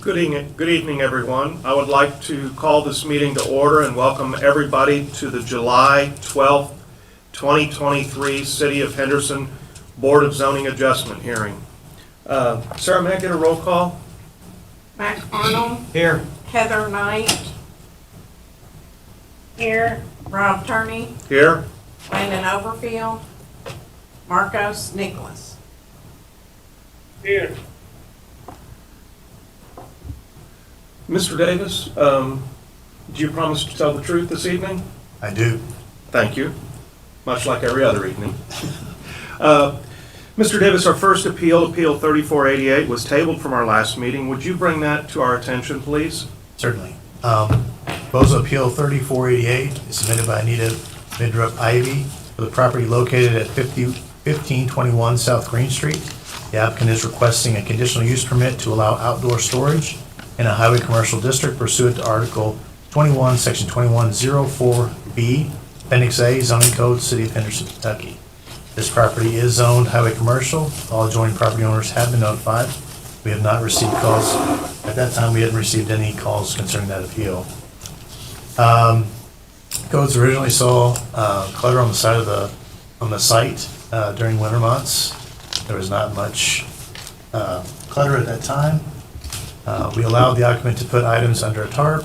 Good evening, everyone. I would like to call this meeting to order and welcome everybody to the July 12th, 2023 City of Henderson Board of Zoning Adjustment hearing. Sarah, may I get a roll call? Mac Arnold. Here. Heather Knight. Here. Rob Turney. Here. Landon Overfield. Marcos Nicholas. Here. Mr. Davis, do you promise to tell the truth this evening? I do. Thank you, much like every other evening. Mr. Davis, our first appeal, Appeal 3488, was tabled from our last meeting. Would you bring that to our attention, please? Certainly. Proposal Appeal 3488 is submitted by Anita Midrup Ivy for the property located at 1521 South Green Street. The applicant is requesting a conditional use permit to allow outdoor storage in a highway commercial district pursuant to Article 21, Section 2104B, Appendix A, Zoning Code, City of Henderson, Kentucky. This property is zoned highway commercial. All adjoining property owners have been notified. We have not received calls. At that time, we hadn't received any calls concerning that appeal. Codes originally saw clutter on the side of the site during winter months. There was not much clutter at that time. We allowed the occupant to put items under a tarp.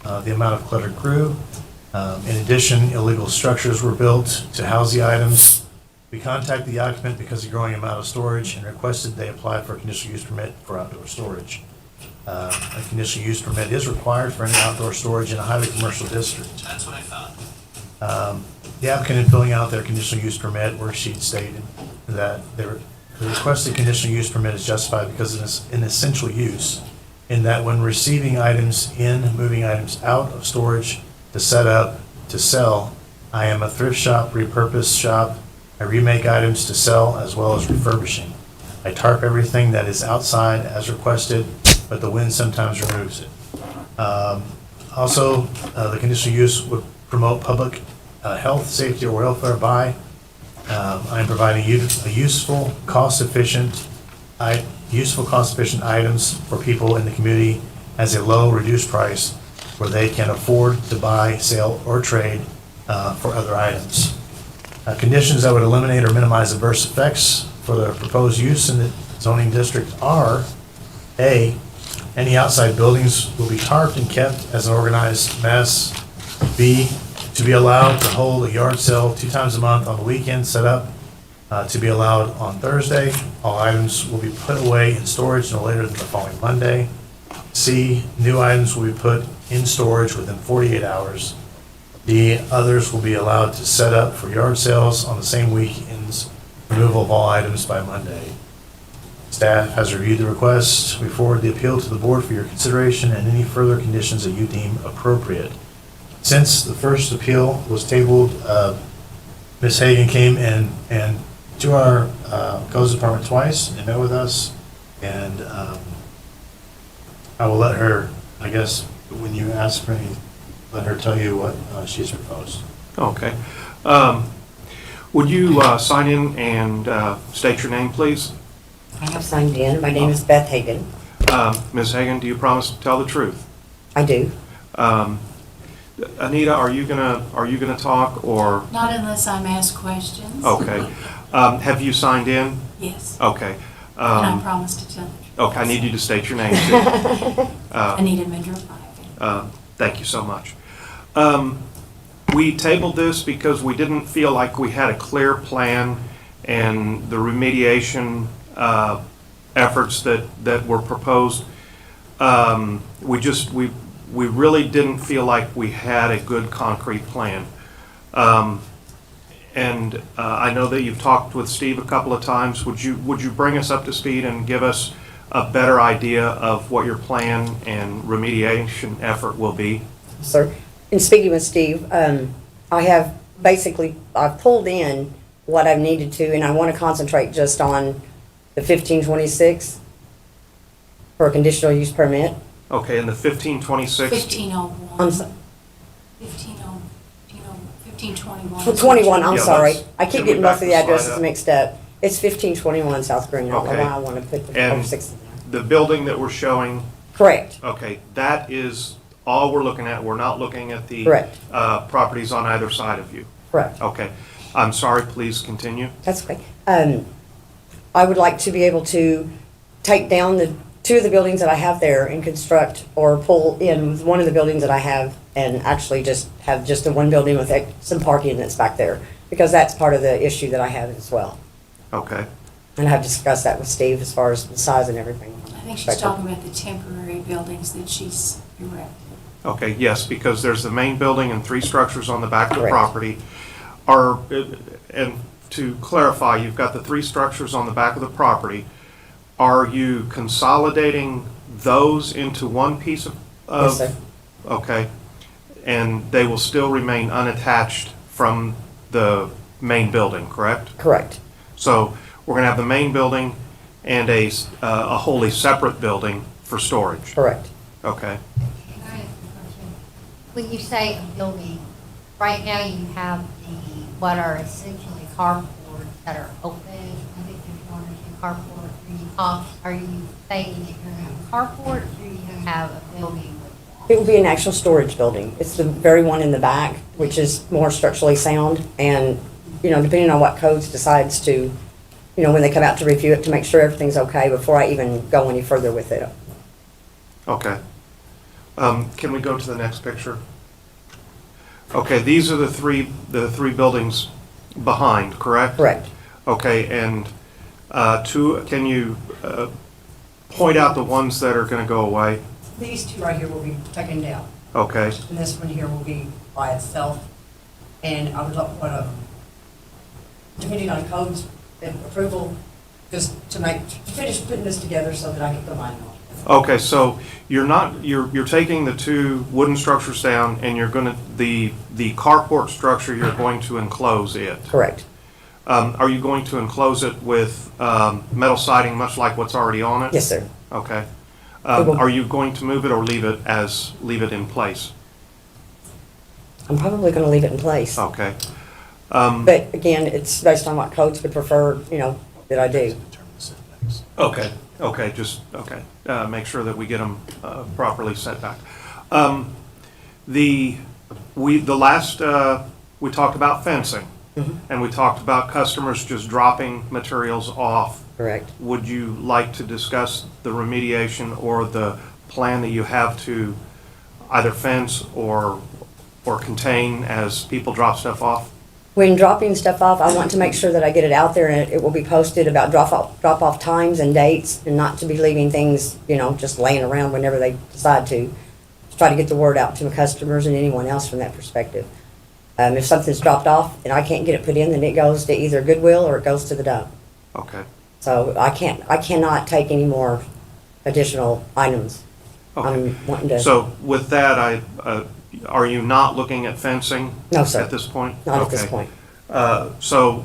The amount of clutter grew. In addition, illegal structures were built to house the items. We contacted the occupant because of the growing amount of storage and requested they apply for a conditional use permit for outdoor storage. A conditional use permit is required for any outdoor storage in a highway commercial district. That's what I thought. The applicant, in filling out their conditional use permit worksheet, stated that the requested conditional use permit is justified because it is an essential use, in that when receiving items in, moving items out of storage to set up, to sell, I am a thrift shop, repurposed shop. I remake items to sell as well as refurbishing. I tarp everything that is outside as requested, but the wind sometimes removes it. Also, the conditional use would promote public health, safety, or welfare by I am providing useful, cost-efficient items for people in the community as a low, reduced price where they can afford to buy, sell, or trade for other items. Conditions that would eliminate or minimize adverse effects for the proposed use in the zoning district are: A, any outside buildings will be tarped and kept as an organized mess. B, to be allowed to hold a yard sale 2 times a month on the weekend set up to be allowed on Thursday. All items will be put away in storage no later than the following Monday. C, new items will be put in storage within 48 hours. D, others will be allowed to set up for yard sales on the same weekends. Removal of all items by Monday. Staff has reviewed the request. We forward the appeal to the board for your consideration and any further conditions that you deem appropriate. Since the first appeal was tabled, Ms. Hagan came and to our codes department twice and met with us, and I will let her, I guess, when you ask for any, let her tell you what she's proposed. Okay. Would you sign in and state your name, please? I have signed in. My name is Beth Hagan. Ms. Hagan, do you promise to tell the truth? I do. Anita, are you gonna talk, or? Not unless I'm asked questions. Okay. Have you signed in? Yes. Okay. And I promise to tell the truth. Okay, I need you to state your name too. Anita Midrup Ivy. Thank you so much. We tabled this because we didn't feel like we had a clear plan, and the remediation efforts that were proposed, we really didn't feel like we had a good concrete plan. And I know that you've talked with Steve a couple of times. Would you bring us up to speed and give us a better idea of what your plan and remediation effort will be? Sir, in speaking with Steve, I've pulled in what I've needed to, and I want to concentrate just on the 1526 for a conditional use permit. Okay, and the 1526? 1501. I'm so- 1521. 21, I'm Yeah, sorry. let's- I can keep we getting back both of the the slide addresses up? mixed up. It's 1521 South Green. I don't know Okay. why I want to put the And 06 in there. the building that we're showing Correct, Okay, that is all we're looking at. We're not looking at the Correct. Properties on either side of you. correct. Okay, I'm sorry, please continue. That's okay. I would like to be able to take down the two of the buildings that I have there and construct or pull in one of the buildings that I have and actually just have just the one building with some parking that's back there, because that's part of the issue that I have as well. Okay, And I've discussed that with Steve as far as the size and everything. I think she's talking about the temporary buildings that she's erected. okay, yes, because there's the main building and 3 structures on the back of the Correct. property. And to clarify, you've got the 3 structures on the back of the property. Are you consolidating those into one piece of? Yes, sir. Okay, and they will still remain unattached from the main building, correct? Correct. So we're gonna have the main building and a wholly separate building for storage, Correct. okay? Can I ask a question? When you say a building, right now you have what are essentially carports that are open. I think there's 1 or 2 carports. Are you saying that you're going to have a carport, or you're going to have a building with It will be an actual storage building. It's the very one in the back, which is more structurally sound. And, depending on what codes decides to, when they come out to review it, to make sure everything's okay before I even go any further with it. Okay. Can we go to the next picture? Okay, these are the three buildings behind, correct? Correct. Okay, and can you point out the ones that are gonna go away? These two right here will be taken down, Okay, and this one here will be by itself. And I would love, depending on codes and approval, just to finish putting this together so that I can put mine on. okay, so you're taking the 2 wooden structures down and you're gonna, the carport structure, you're going to enclose it. Correct. Are you going to enclose it with metal siding, much like what's already on it? Yes, sir. Okay. It will- Are you going to move it or leave it in place? I'm probably going to leave it in place. Okay. But again, it's based on what codes would prefer, that I do. Okay, okay. Make sure that we get them properly set back. The last, we talked about fencing, and we talked about customers just dropping materials off. Correct. Would you like to discuss the remediation or the plan that you have to either fence or contain as people drop stuff off? When dropping stuff off, I want to make sure that I get it out there and it will be posted about drop off times and dates, and not to be leaving things, just laying around whenever they decide to. Try to get the word out to the customers and anyone else from that perspective. If something's dropped off and I can't get it put in, then it goes to either Goodwill or it goes to the dump. Okay, So I cannot take any more additional items. okay. I'm wanting to, So with that, are you not looking at fencing? No, sir. At this point? not at this Okay. point. So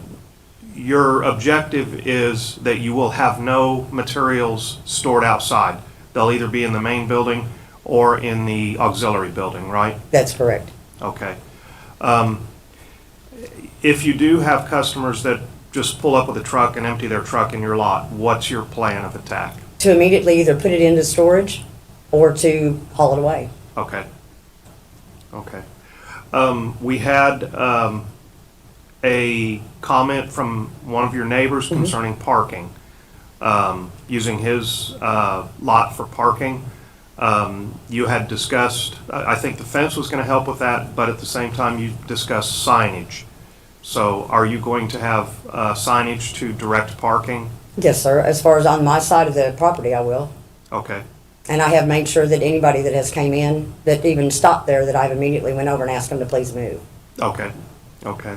your objective is that you will have no materials stored outside. They'll either be in the main building or in the auxiliary building, right? That's correct. Okay. If you do have customers that just pull up with a truck and empty their truck in your lot, what's your plan of attack? To immediately either put it into storage or to haul it away. Okay. Okay. We had a comment from one of your neighbors concerning parking, using his lot for parking. You had discussed, I think the fence was going to help with that, but at the same time you discussed signage. So are you going to have signage to direct parking? Yes, sir. As far as on my side of the property, I will. Okay. And I have made sure that anybody that has came in, that even stopped there, that I've immediately went over and asked them to please move. Okay. Okay.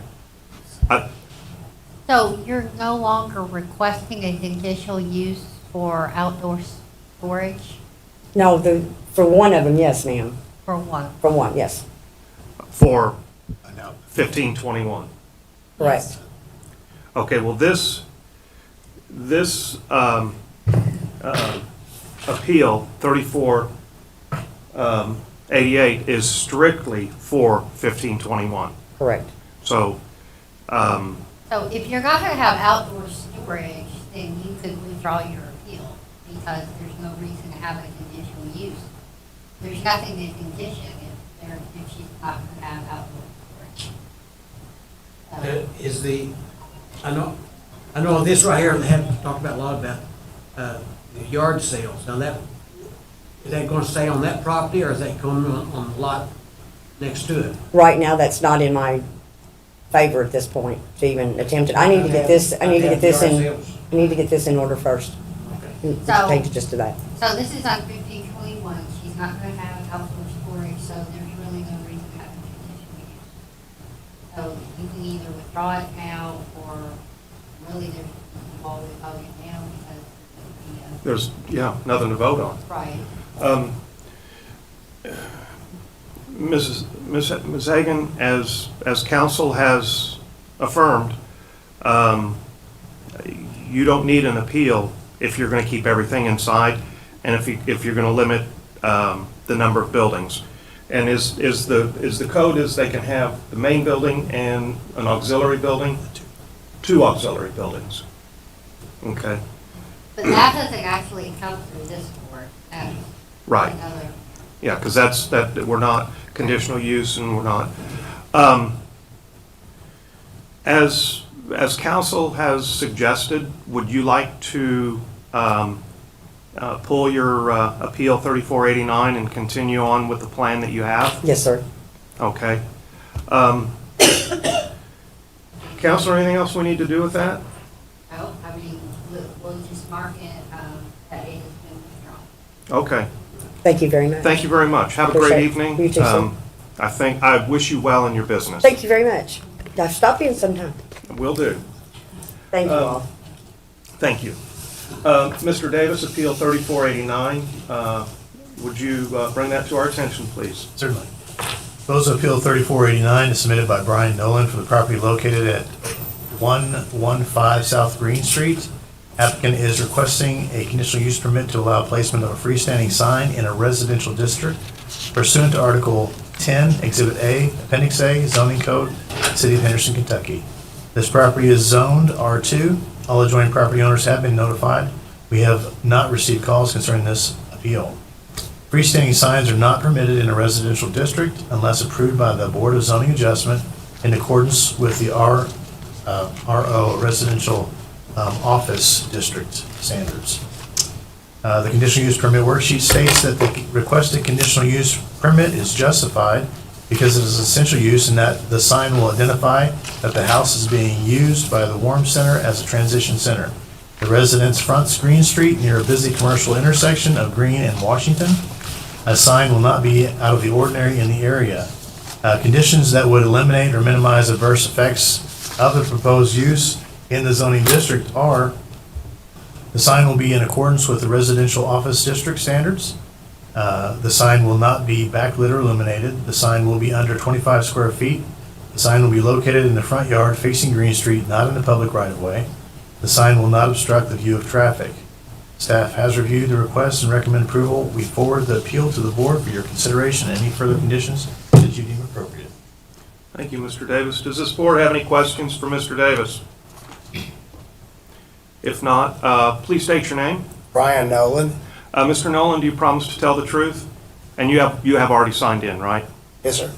So you're no longer requesting a conditional use for outdoor storage No, for one of them, yes, ma'am. for what? For one, yes. For 1521. Correct. Okay, well, this appeal, 3488, is strictly for 1521. Correct. So, So if you're not going to have outdoor storage, then you could withdraw your appeal because there's no reason to have a conditional use. There's nothing to condition if she's not gonna have outdoor storage. Is the, I know this right here, they have talked about a lot about, the yard sales. Now that, is that gonna stay on that property or is that going on the lot next to it? Right now, that's not in my favor at this point to even attempt it. I need to get this in order first. Okay. So- Change it just to that. So this is on 1521, she's not gonna have outdoor storage, so there's really no reason to have a conditional use. So you can either withdraw it now, or really there's, you always vote it now because There's, yeah, nothing to vote on. right. Ms. Hagan, as council has affirmed, you don't need an appeal if you're going to keep everything inside, and if you're going to limit the number of buildings. And is the code is they can have the main building and an auxiliary building? Two auxiliary buildings. Okay, But that doesn't actually come through this court. That's right. another. Yeah, because we're not conditional use and we're not. As council has suggested, would you like to pull your appeal 3489 and continue on with the plan that you have? Yes, sir. Okay. Counselor, anything else we need to do with that? No, I mean, we'll just mark it, that it has been withdrawn. Okay. Thank you very much. Thank you very much. Have a great Appreciate it. evening. You too, sir. I wish you well in your business. Thank you very much. Now, stop in sometime. Will do. Thank you Um, all. Thank you. Mr. Davis, Appeal 3489, would you bring that to our attention, please? Certainly. Proposal of Appeal 3489 is submitted by Brian Nolan for the property located at 115 South Green Street. Applicant is requesting a conditional use permit to allow placement of a freestanding sign in a residential district pursuant to Article 10, Exhibit A, Appendix A, Zoning Code, City of Henderson, Kentucky. This property is zoned R2. All adjoining property owners have been notified. We have not received calls concerning this appeal. Freestanding signs are not permitted in a residential district unless approved by the Board of Zoning Adjustment in accordance with the RO Residential Office District standards. The conditional use permit worksheet states that the requested conditional use permit is justified because it is essential use and that the sign will identify that the house is being used by the Warm Center as a transition center. The residence fronts Green Street near a busy commercial intersection of Green and Washington. A sign will not be out of the ordinary in the area. Conditions that would eliminate or minimize adverse effects of the proposed use in the zoning district are: the sign will be in accordance with the residential office district standards. The sign will not be backlit or illuminated. The sign will be under 25 square feet. The sign will be located in the front yard facing Green Street, not in the public right-of-way. The sign will not obstruct the view of traffic. Staff has reviewed the request and recommend approval. We forward the appeal to the board for your consideration and any further conditions that you deem appropriate. Thank you, Mr. Davis. Does this board have any questions for Mr. Davis? If not, please state your name. Brian Nolan. Mr. Nolan, do you promise to tell the truth? And you have already signed in, right? Yes, sir.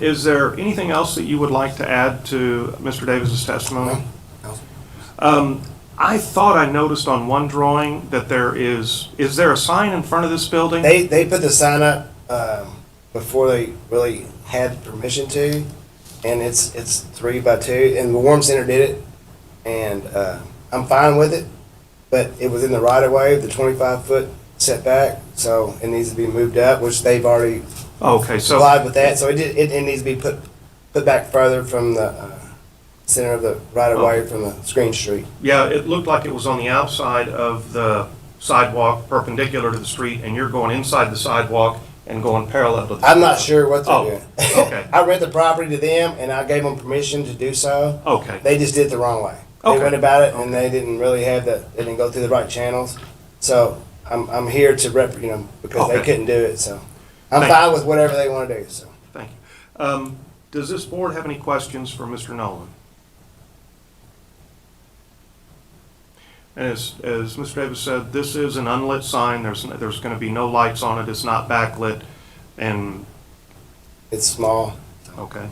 Is there anything else that you would like to add to Mr. Davis's testimony? No. I thought I noticed on one drawing that is there a sign in front of this building? They put the sign up before they really had permission to, and it's 3x2, and the Warm Center did it, and I'm fine with it, but it was in the right of way, the 25-foot setback, so it needs to be moved up, which they've already Okay, so complied with that, so it needs to be put back further from the center of the right of way from the Screen Street. yeah, it looked like it was on the outside of the sidewalk perpendicular to the street, and you're going inside the sidewalk and going parallel to the I'm not sure what they're Oh, doing. okay. I rent the property to them, and I gave them permission to do so. Okay, They just did it the wrong way. They Okay. went about it, and they didn't really have they didn't go through the right channels. So I'm here to because they Okay. couldn't do it. So I'm Thank fine with whatever they want to do. So thank you. Does this board have any questions for Mr. Nolan? And as Mr. Davis said, this is an unlit sign. There's going to be no lights on it. It's not backlit. And, It's small. okay.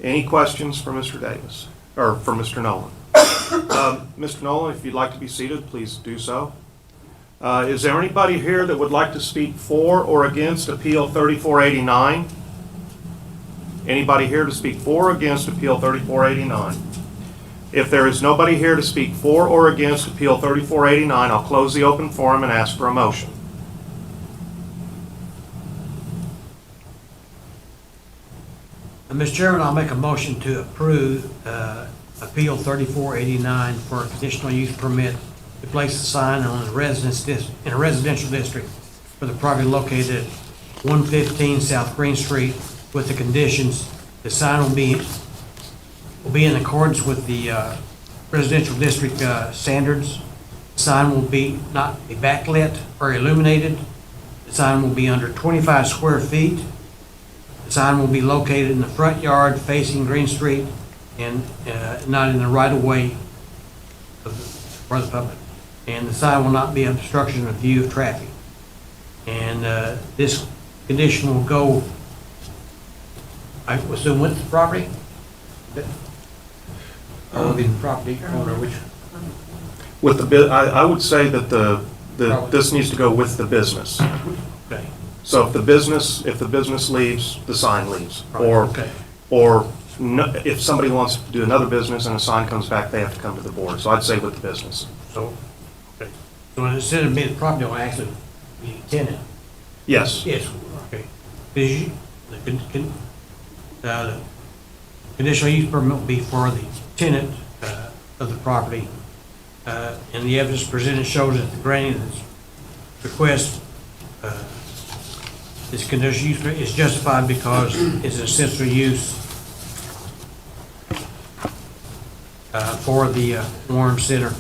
Any questions for Mr. Davis, or for Mr. Nolan? Mr. Nolan, if you'd like to be seated, please do so. Is there anybody here that would like to speak for or against Appeal 3489? Anybody here to speak for or against Appeal 3489? If there is nobody here to speak for or against Appeal 3489, I'll close the open forum and ask for a motion. Mr. Chairman, I'll make a motion to approve Appeal 3489 for a conditional use permit to place a sign on a in a residential district for the property located at 115 South Green Street with the conditions the sign will be in accordance with the residential district standards. The sign will not be backlit or illuminated. The sign will be under 25 square feet. The sign will be located in the front yard facing Green Street and not in the right-of-way for the public. And the sign will not be obstruction of view of traffic. And this condition will go, I assume, with the property? Or the property owner, which? With I would say that this needs to go with the business. Okay. So if the business leaves, the sign leaves. Or, Okay. or no, if somebody wants to do another business and a sign comes back, they have to come to the board. So I'd say with the business. So, okay. So instead of being the property owner, actually be a tenant? Yes. Yes, okay. The conditional use permit will be for the tenant of the property. And the evidence presented shows that the granting of this request, this conditional use is justified because it's an essential use for the Warren Center.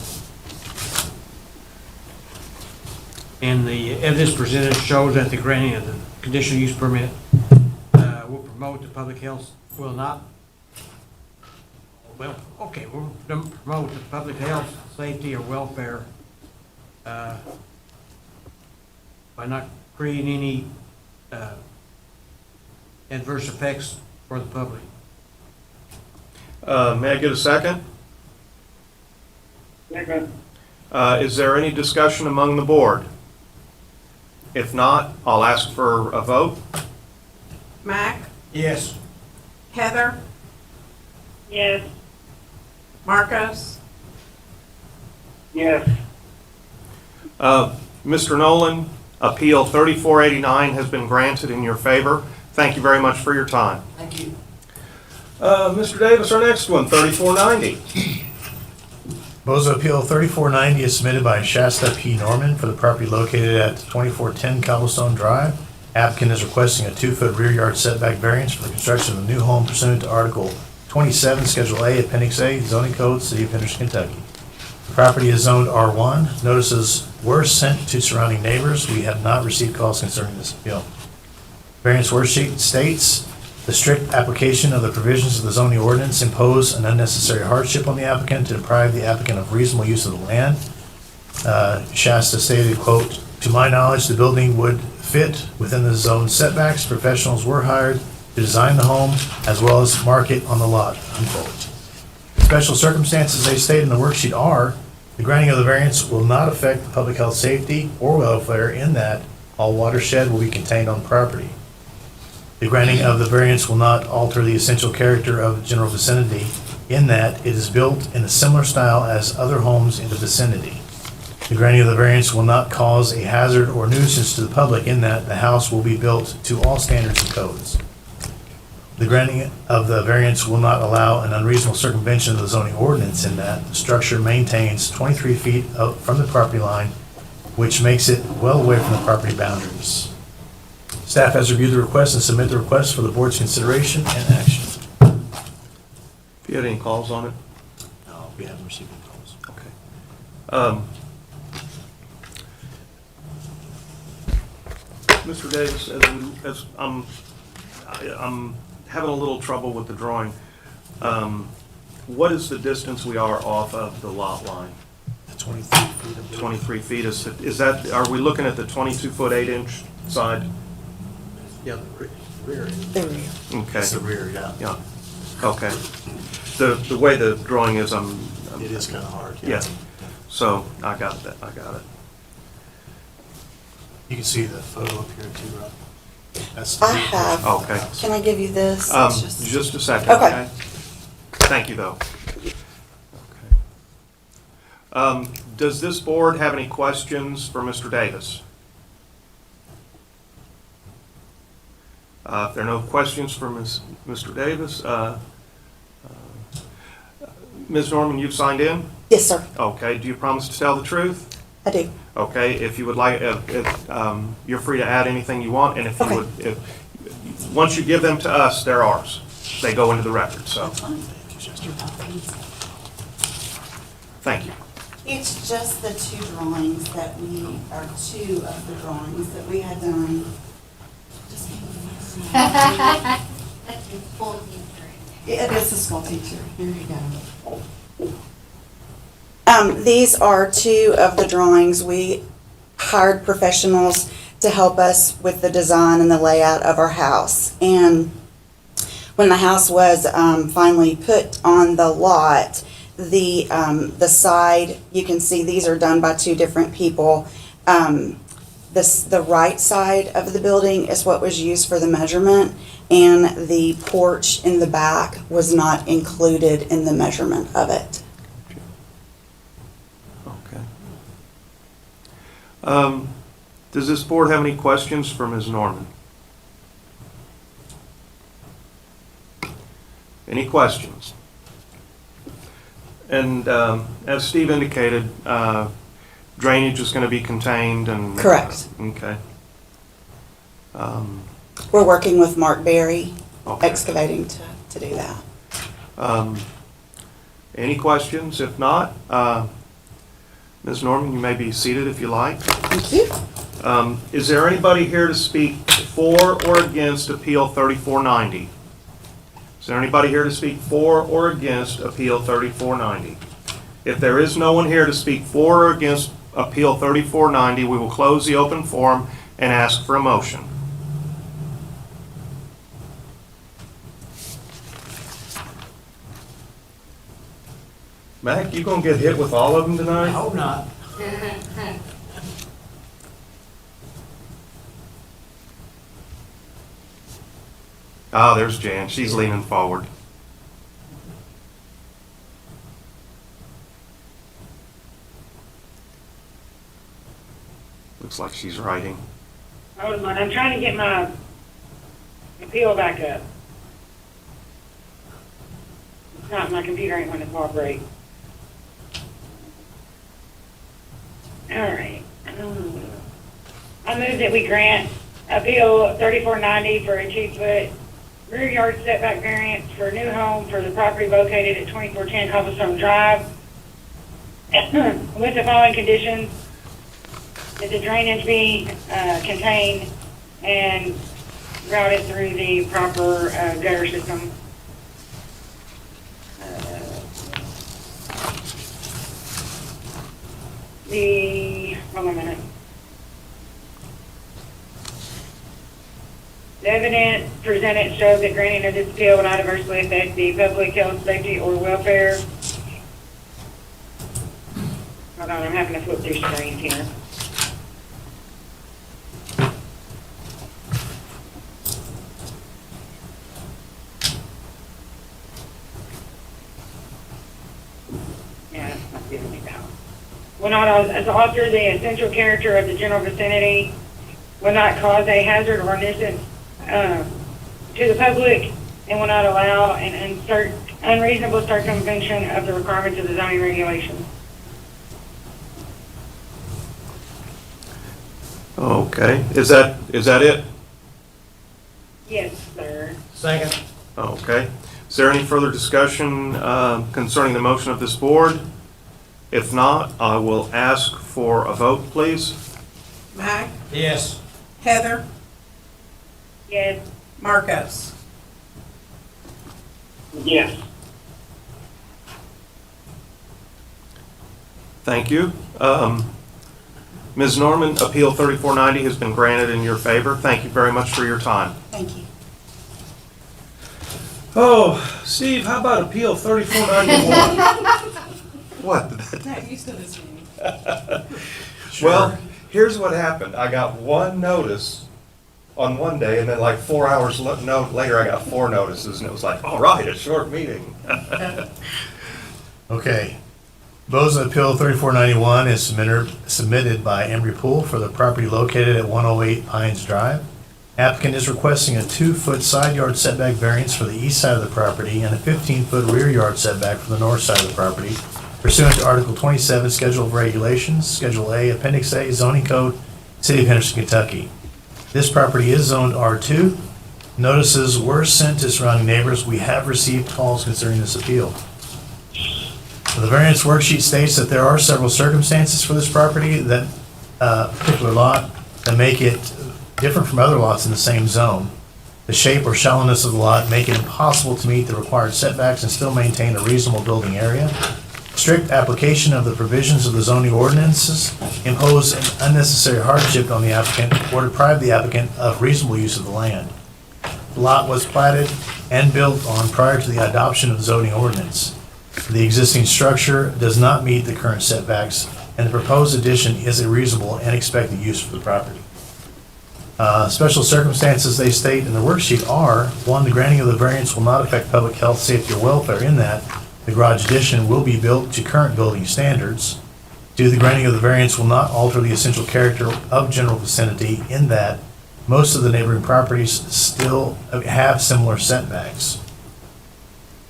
And the evidence presented shows that the granting of the conditional use permit will promote the public health, will not, well, okay, will promote the public health, safety, or welfare by not creating any adverse effects for the public. May I get a second? Second. Is there any discussion among the board? If not, I'll ask for a vote. Mac, Yes. Heather, Yes. Marcos, Yes. Mr. Nolan, Appeal 3489 has been granted in your favor. Thank you very much for your time. Thank you. Mr. Davis, our next one, 3490. Proposal Appeal 3490 is submitted by Shasta P. Norman for the property located at 2410 Cobblestone Drive. Applicant is requesting a 2-foot rear yard setback variance for the construction of a new home pursuant to Article 27, Schedule A, Appendix A, Zoning Code, City of Henderson, Kentucky. The property is zoned R1. Notices were sent to surrounding neighbors. We have not received calls concerning this appeal. Variance worksheet states, the strict application of the provisions of the zoning ordinance impose an unnecessary hardship on the applicant to deprive the applicant of reasonable use of the land. Shasta stated, quote, "To my knowledge, the building would fit within the zone setbacks. Professionals were hired to design the home as well as mark it on the lot," unquote. Special circumstances they state in the worksheet are, the granting of the variance will not affect the public health, safety, or welfare in that all watershed will be contained on property. The granting of the variance will not alter the essential character of the general vicinity in that it is built in a similar style as other homes in the vicinity. The granting of the variance will not cause a hazard or nuisance to the public in that the house will be built to all standards and codes. The granting of the variance will not allow an unreasonable circumvention of the zoning ordinance in that the structure maintains 23 feet out from the property line, which makes it well away from the property boundaries. Staff has reviewed the request and submit the request for the board's consideration and action. If you had any calls on it? No, we haven't received any calls. Okay. Mr. Davis, as I'm having a little trouble with the drawing. What is the distance we are off of the lot line? 23 feet of. 23 feet, is that, are we looking at the 22-foot 8-inch side? Yeah, the rear. Okay, That's the rear, yeah. yeah, okay. The way the drawing is, It is kind of hard. yeah, so I got that, I got it. You can see the photo up here too, Rob. That's the I rear have. portion of the Okay. house. Can I give you this? It's Just a second, Okay. okay? Thank you, though. Okay. Does this board have any questions for Mr. Davis? If there are no questions for Mr. Davis, Ms. Norman, you've signed in? Yes, sir. Okay, do you promise to tell the truth? I do. Okay, if you would like, you're free to add anything you want, and if you Okay. would, once you give them to us, they're ours. They go into the record, so, thank you. It's just the two drawings that we, or two of the drawings that we had done. Just give me a second. That's your full history. It is a school teacher. Here you go. These are two of the drawings. We hired professionals to help us with the design and the layout of our house. And when the house was finally put on the lot, the side, you can see these are done by two different people. The right side of the building is what was used for the measurement, and the porch in the back was not included in the measurement of it. Okay. Does this board have any questions for Ms. Norman? Any questions? And as Steve indicated, drainage is going to be contained and... Correct. Okay. We're working with Mark Berry Okay. Excavating to do that. Any questions? If not, Ms. Norman, you may be seated if you like. Thank you. Is there anybody here to speak for or against Appeal 3490? Is there anybody here to speak for or against Appeal 3490? If there is no one here to speak for or against Appeal 3490, we will close the open forum and ask for a motion. Mac, you gonna get hit with all of them I tonight? hope not. Ah, there's Jan. She's leaning forward. Looks like she's writing. Hold on, I'm trying to get my appeal back up. It's not, my computer ain't going to cooperate. All right. I move that we grant Appeal 3490 for a 2-foot rear yard setback variance for a new home for the property located at 2410 Cobblestone Drive with the following conditions: that the drainage be contained and routed through the proper gutter system. Hold on a minute. The evidence presented shows that granting of this appeal will not adversely affect the public health, safety, or welfare. Hold on, I'm having to flip through screens here. Yeah, that's not giving me that. Will not alter the essential character of the general vicinity, will not cause a hazard or nuisance to the public, and will not allow an unreasonable circumvention of the requirements of the zoning regulations. Okay, is that it? Yes, sir. Second. Okay. Is there any further discussion concerning the motion of this board? If not, I will ask for a vote, please. Mac, Yes. Heather, Yes. Marcos. Yes. Thank you. Ms. Norman, Appeal 3490 has been granted in your favor. Thank you very much for your time. Thank you. Oh, Steve, how about Appeal 3491? What? Not used to this meeting. Well, here's what happened. I got one notice on one day, and then like 4 hours later, I got 4 notices, and it was like, all right, a short meeting. Okay. Boza Appeal 3491 is submitted by Embry Pool for the property located at 108 Pines Drive. Applicant is requesting a 2-foot side yard setback variance for the east side of the property and a 15-foot rear yard setback for the north side of the property pursuant to Article 27, Schedule of Regulations, Schedule A, Appendix A, Zoning Code, City of Henderson, Kentucky. This property is zoned R2. Notices were sent to surrounding neighbors. We have received calls concerning this appeal. The variance worksheet states that there are several circumstances for this property, that particular lot, that make it different from other lots in the same zone. The shape or shallowness of the lot make it impossible to meet the required setbacks and still maintain a reasonable building area. Strict application of the provisions of the zoning ordinances impose an unnecessary hardship on the applicant or deprive the applicant of reasonable use of the land. The lot was platted and built on prior to the adoption of the zoning ordinance. The existing structure does not meet the current setbacks, and the proposed addition is a reasonable and expected use for the property. Special circumstances they state in the worksheet are: 1, the granting of the variance will not affect public health, safety, or welfare in that the garage addition will be built to current building standards. 2, the granting of the variance will not alter the essential character of general vicinity in that most of the neighboring properties still have similar setbacks.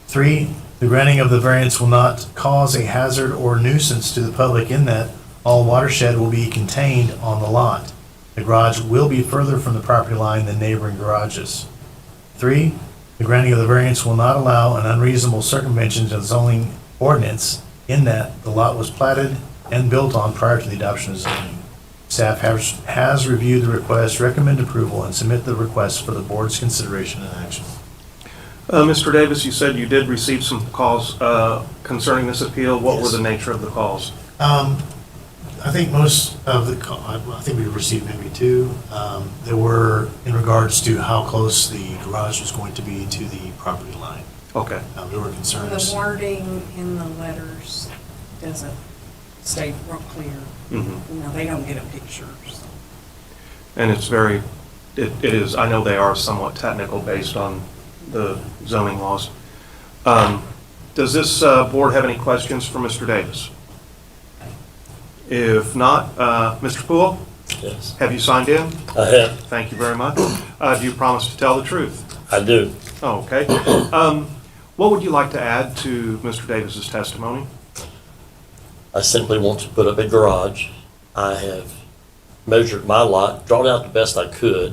3, the granting of the variance will not cause a hazard or nuisance to the public in that all watershed will be contained on the lot. The garage will be further from the property line than neighboring garages. 3, the granting of the variance will not allow an unreasonable circumvention of the zoning ordinance in that the lot was platted and built on prior to the adoption of zoning. Staff has reviewed the request, recommend approval, and submit the request for the board's consideration and action. Mr. Davis, you said you did receive some calls concerning this appeal. What were Yes. the nature of the calls? I think most of the, I think we received maybe 2. They were in regards to how close the garage was going to be to the property line. Okay. There were The concerns. wording in the letters doesn't stay real clear. Mhm. You know, they don't get a picture, so. And it's very, it is, I know they are somewhat technical based on the zoning laws. Does this board have any questions for Mr. Davis? If not, Mr. Poole, Yes, have you signed in? I have. Thank you very much. Do you promise to tell the truth? I do. Oh, okay. What would you like to add to Mr. Davis's testimony? I simply want to put up a garage. I have measured my lot, drawn out the best I could,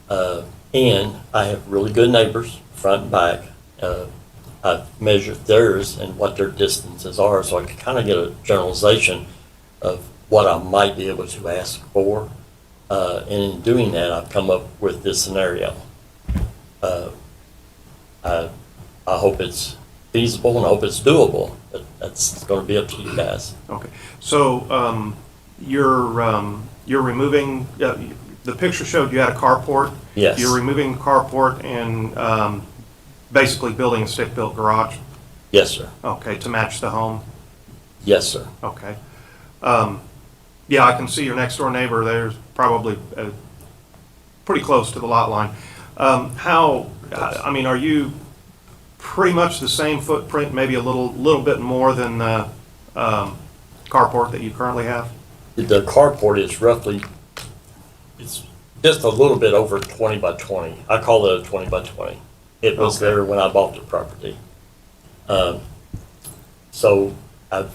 and I have really good neighbors, front and back. I've measured theirs and what their distances are, so I can kind of get a generalization of what I might be able to ask for. And in doing that, I've come up with this scenario. I hope it's feasible and I hope it's doable, but that's going to be up to you guys. Okay. So you're removing, the picture showed you had a carport? Yes. You're removing the carport and basically building a stick-built garage? Yes, sir. Okay, to match the home? Yes, sir. Okay. Yeah, I can see your next-door neighbor. There's probably pretty close to the lot line. I mean, are you pretty much the same footprint, maybe a little bit more than the carport that you currently have? The carport is roughly, it's just a little bit over 20 by 20. I call it a 20 by 20. It was Okay. there when I bought the property. So I've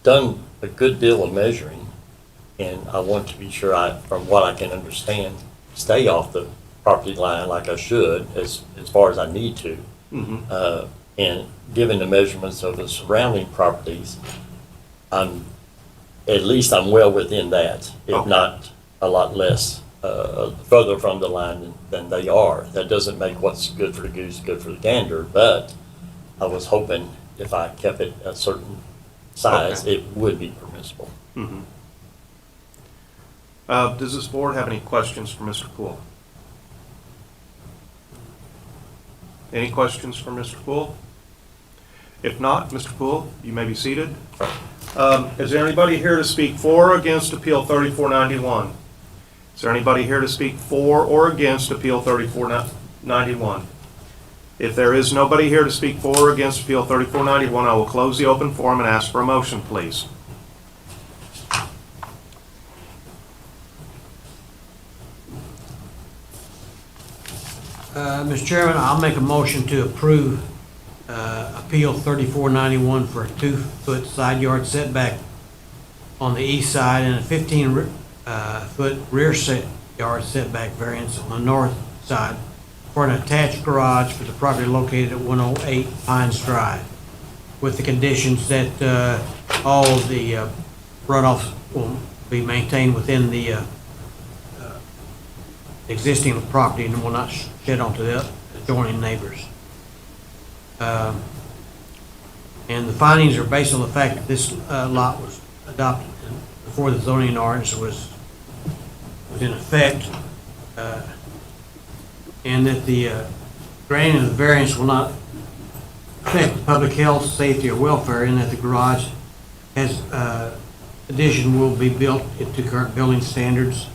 done a good deal of measuring, and I want to be sure from what I can understand, stay off the property line like I should as far as I need to. Mm-hmm. And given the measurements of the surrounding properties, at least I'm well within that, if Okay. not a lot less, further from the line than they are. That doesn't make what's good for the goose good for the gander, but I was hoping if I kept it a certain size, Okay. it would be permissible. Mhm. Does this board have any questions for Mr. Poole? Any questions for Mr. Poole? If not, Mr. Poole, you may be seated. Is there anybody here to speak for or against Appeal 3491? Is there anybody here to speak for or against Appeal 3491? If there is nobody here to speak for or against Appeal 3491, I will close the open forum and ask for a motion, please. Mr. Chairman, I'll make a motion to approve Appeal 3491 for a 2-foot side yard setback on the east side and a 15-foot rear yard setback variance on the north side for an attached garage for the property located at 108 Pines Drive, with the conditions that all of the runoff will be maintained within the existing property and will not shed onto the adjoining neighbors. And the findings are based on the fact that this lot was adopted before the zoning ordinance was in effect, and that the granting of the variance will not affect public health, safety, or welfare, and that the garage has addition will be built to current building standards.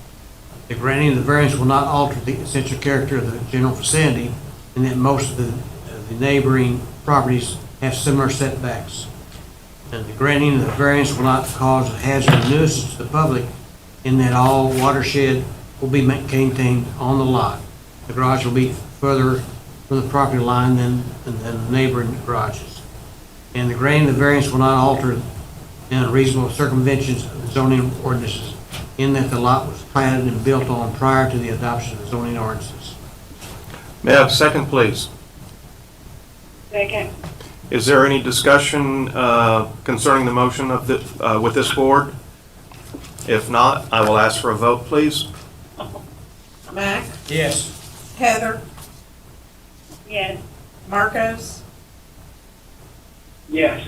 The granting of the variance will not alter the essential character of the general vicinity, and that most of the neighboring properties have similar setbacks. And the granting of the variance will not cause a hazard or nuisance to the public, in that all watershed will be contained on the lot. The garage will be further from the property line than the neighboring garages. And the granting of the variance will not alter the unreasonable circumventions of the zoning ordinances, in that the lot was platted and built on prior to the adoption of the zoning ordinances. May I have a second, please? Second. Is there any discussion concerning the motion of with this board? If not, I will ask for a vote, please. Mac, Yes. Heather, Yes. Marcos, Yes.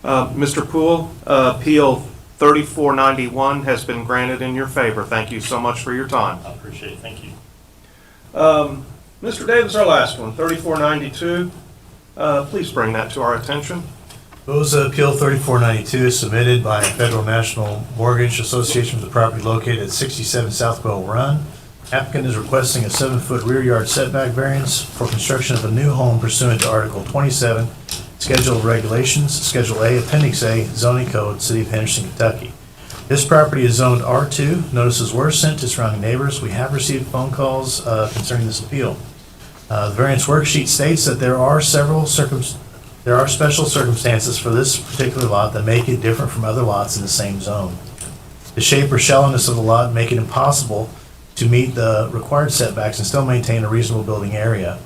Mr. Poole, Appeal 3491 has been granted in your favor. Thank you so much for your time. I appreciate it, thank you. Mr. Davis, our last one, 3492. Please bring that to our attention. Proposed Appeal 3492 is submitted by Federal National Mortgage Association for the property located at 67 South Quail Run. Applicant is requesting a 7-foot rear yard setback variance for construction of a new home pursuant to Article 27, Schedule of Regulations, Schedule A, Appendix A, Zoning Code, City of Henderson, Kentucky. This property is zoned R2. Notices were sent to surrounding neighbors. We have received phone calls concerning this appeal. The variance worksheet states that there are special circumstances for this particular lot that make it different from other lots in the same zone. The shape or shallowness of the lot make it impossible to meet the required setbacks and still maintain a reasonable building area.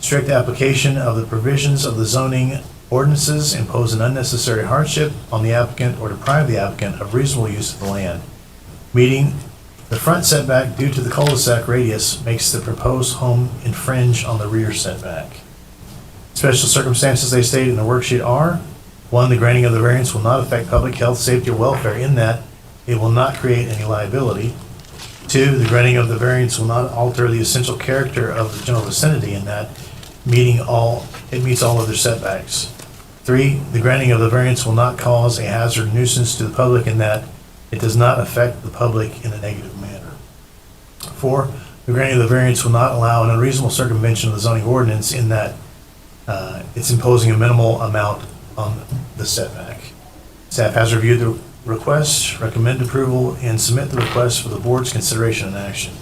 Strict application of the provisions of the zoning ordinances impose an unnecessary hardship on the applicant or deprive the applicant of reasonable use of the land. Meeting the front setback due to the cul-de-sac radius makes the proposed home infringe on the rear setback. Special circumstances they state in the worksheet are: 1, the granting of the variance will not affect public health, safety, or welfare in that it will not create any liability. 2, the granting of the variance will not alter the essential character of the general vicinity in that it meets all other setbacks. 3, the granting of the variance will not cause a hazard or nuisance to the public in that it does not affect the public in a negative manner. 4, the granting of the variance will not allow an unreasonable circumvention of the zoning ordinance in that it's imposing a minimal amount on the setback. Staff has reviewed the request, recommend approval, and submit the request for the board's consideration and action.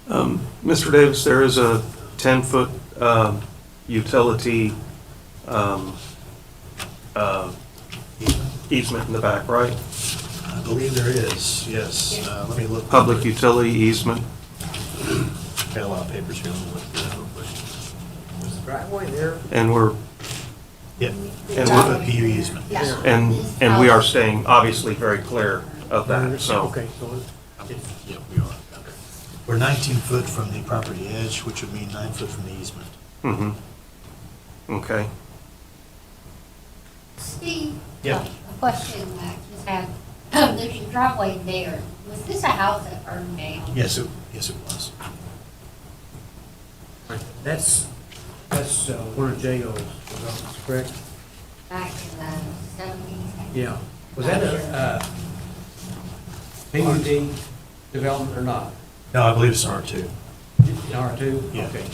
Mr. Davis, there is a 10-foot utility easement in the back, right? I believe there is, yes. Let me look. Public utility easement. Got a lot of papers here. Let me look through that real quick. Was the driveway there? And we're, Yep. and It's a we're, PU easement. Yeah. and we are staying obviously very clear of that, so. Okay, so Yep, we are. We're 19 foot from the property edge, which would mean 9 foot from the easement. Mm-hmm. Okay. Yeah. A question I just have, there's a driveway there. Was this a house that burned down? Yes, it was. That's one of J.O.'s developments, correct? Back in the 70s? Yeah. Was that a PUD development or not? No, I believe it's an R2. In R2? Yeah. Okay.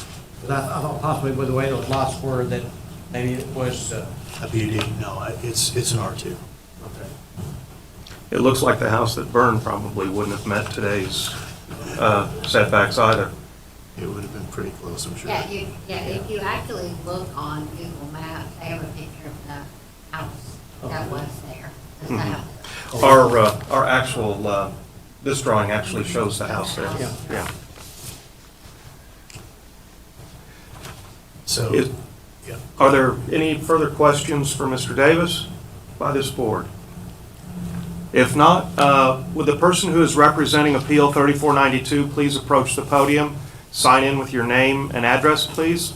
'Cause I thought possibly with the way those lots were that maybe it was, A PUD, no, it's an R2. okay. It looks like the house that burned probably wouldn't have met today's setbacks either. It would have been pretty close, I'm sure. If you actually look on Google Maps, they have a picture of the house that was there. That's the house. Our actual, this drawing actually shows the house there. Yeah. Yeah. So, Is- yeah. Are there any further questions for Mr. Davis by this board? If not, would the person who is representing Appeal 3492 please approach the podium, sign in with your name and address, please?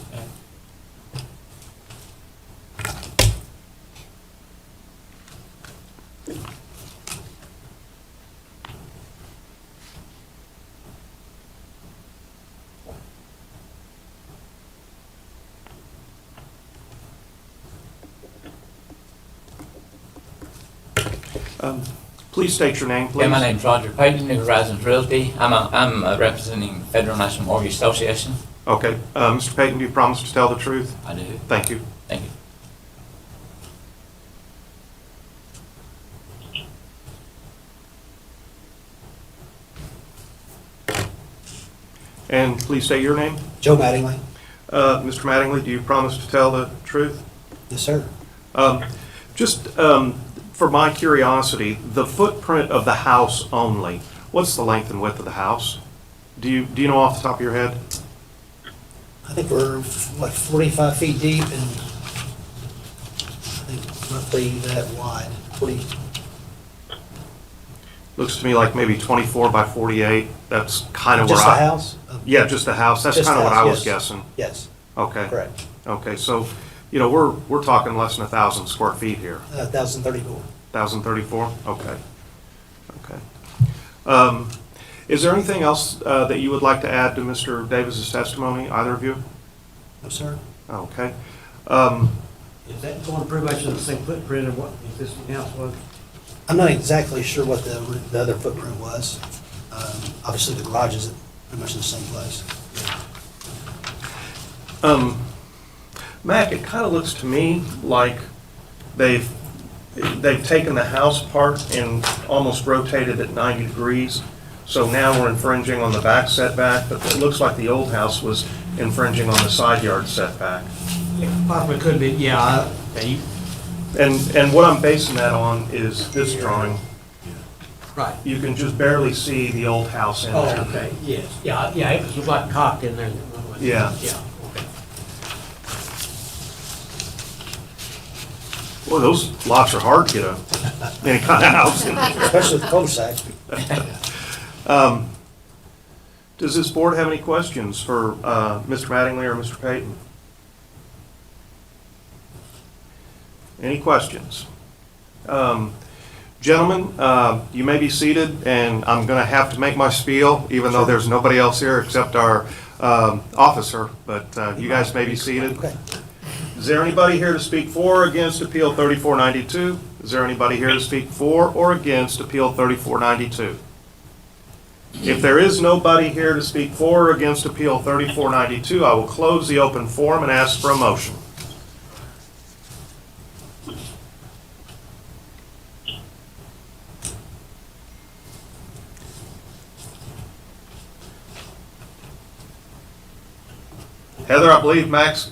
Please state your name, please. Yeah, my name's Roger Payton, New Horizons Realty. I'm representing Federal National Mortgage Association. Okay. Mr. Payton, do you promise to tell the truth? I do. Thank you. Thank you. And please state your name. Joe Mattingly. Mr. Mattingly, do you promise to tell the truth? Yes, sir. Just for my curiosity, the footprint of the house only, what's the length and width of the house? Do you know off the top of your head? I think we're, 45 feet deep and I think roughly that wide, 40. Looks to me like maybe 24 by 48. That's kind of where Just the house? Yeah, just the house. That's Just kind of the what I house, was yes. guessing. Yes, Okay. correct. Okay, so, we're talking less than 1,000 square feet here. 1,034. 1,034? Okay. Okay. Is there anything else that you would like to add to Mr. Davis's testimony, either of you? No, sir. Okay. Is that going pretty much in the same footprint of what the existing house was? I'm not exactly sure what the other footprint was. Obviously, the garage is pretty much in the same place. Mac, it kind of looks to me like they've taken the house part and almost rotated it 90 degrees. So now we're infringing on the back setback, but it looks like the old house was infringing on the side yard setback. It possibly could be, yeah. And what I'm basing that on is this drawing. Right. You can just barely see the old house in Oh, there. okay, yes. Yeah, it was like cocked in there. Yeah. Yeah, okay. Boy, those lots are hard to get any kind of house in. Especially with cul-de-sac. Does this board have any questions for Mr. Mattingly or Mr. Payton? Any questions? Gentlemen, you may be seated, and I'm going to have to make my spiel, even though there's nobody else here except our officer, but you guys may be seated. Okay. Is there anybody here to speak for or against Appeal 3492? Is there anybody here to speak for or against Appeal 3492? If there is nobody here to speak for or against Appeal 3492, I will close the open forum and ask for a motion. Heather, I believe Mac's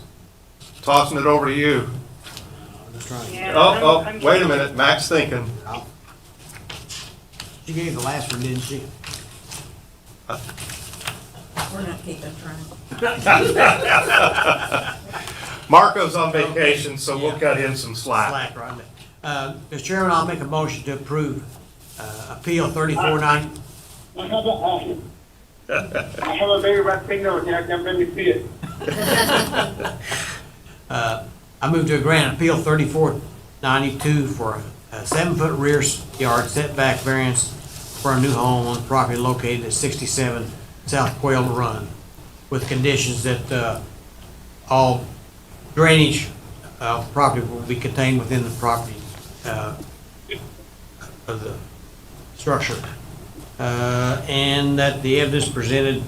tossing it over to you. Yeah, Oh, wait a minute, Mac's thinking. She gave the last one, didn't she? We're not keeping track. Marco's on vacation, so we'll cut him some slack. Slack, right. Mr. Chairman, I'll make a motion to approve Appeal 3490. I have a very bad signal, and I can't really see it. I move to grant Appeal 3490 92 for a 7-foot rear yard setback variance for a new home on property located at 67 South Quail Run, with conditions that all drainage property will be contained within the property of the structure. And that the evidence presented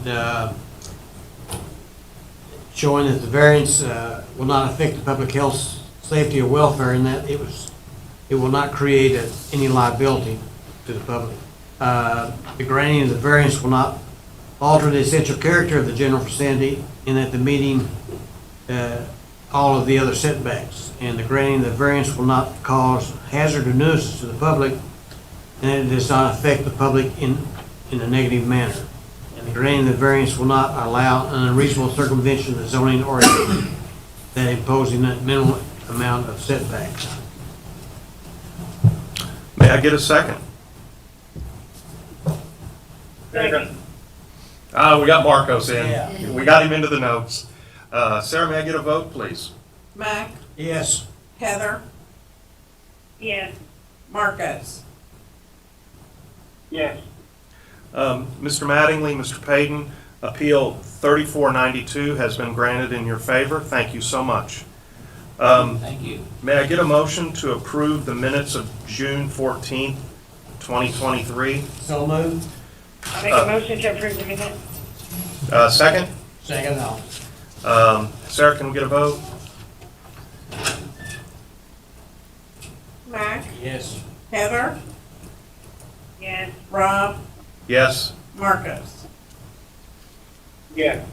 showing that the variance will not affect the public health, safety, or welfare, and that it will not create any liability to the public. The granting of the variance will not alter the essential character of the general vicinity, in that the meeting all of the other setbacks, and the granting of the variance will not cause hazard or nuisance to the public, and it does not affect the public in a negative manner. And the granting of the variance will not allow an unreasonable circumvention of the zoning ordinance that imposing a minimal amount of setbacks. May I get a second? Second. We got Marcos in. Yeah. We got him into the notes. Sarah, may I get a vote, please? Mac, Yes. Heather, Yes. Marcos. Yes. Mr. Mattingly, Mr. Payton, Appeal 3492 has been granted in your favor. Thank you so much. Thank you. May I get a motion to approve the minutes of June 14th, 2023? So moved. I make a motion to approve the minutes. Second? Second now. Sarah, can we get a vote? Mac, Yes. Heather, Yes. Rob, Yes. Marcos. Yes.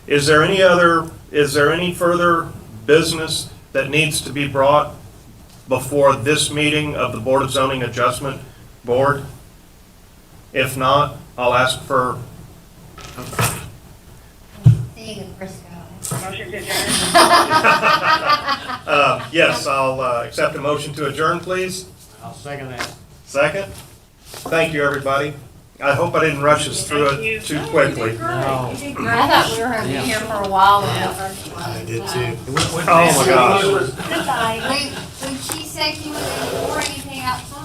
Is there any further business that needs to be brought before this meeting of the Board of Zoning Adjustment Board? If not, I'll ask for, See you, Frisco. Motion to adjourn. yes, I'll accept a motion to adjourn, please. I'll second that. Second? Thank you, everybody. I hope I didn't rush us through it too quickly. No. I thought we were gonna be here for a while when the first one. I did too. Oh, my gosh. When she said she wasn't pour anything out front,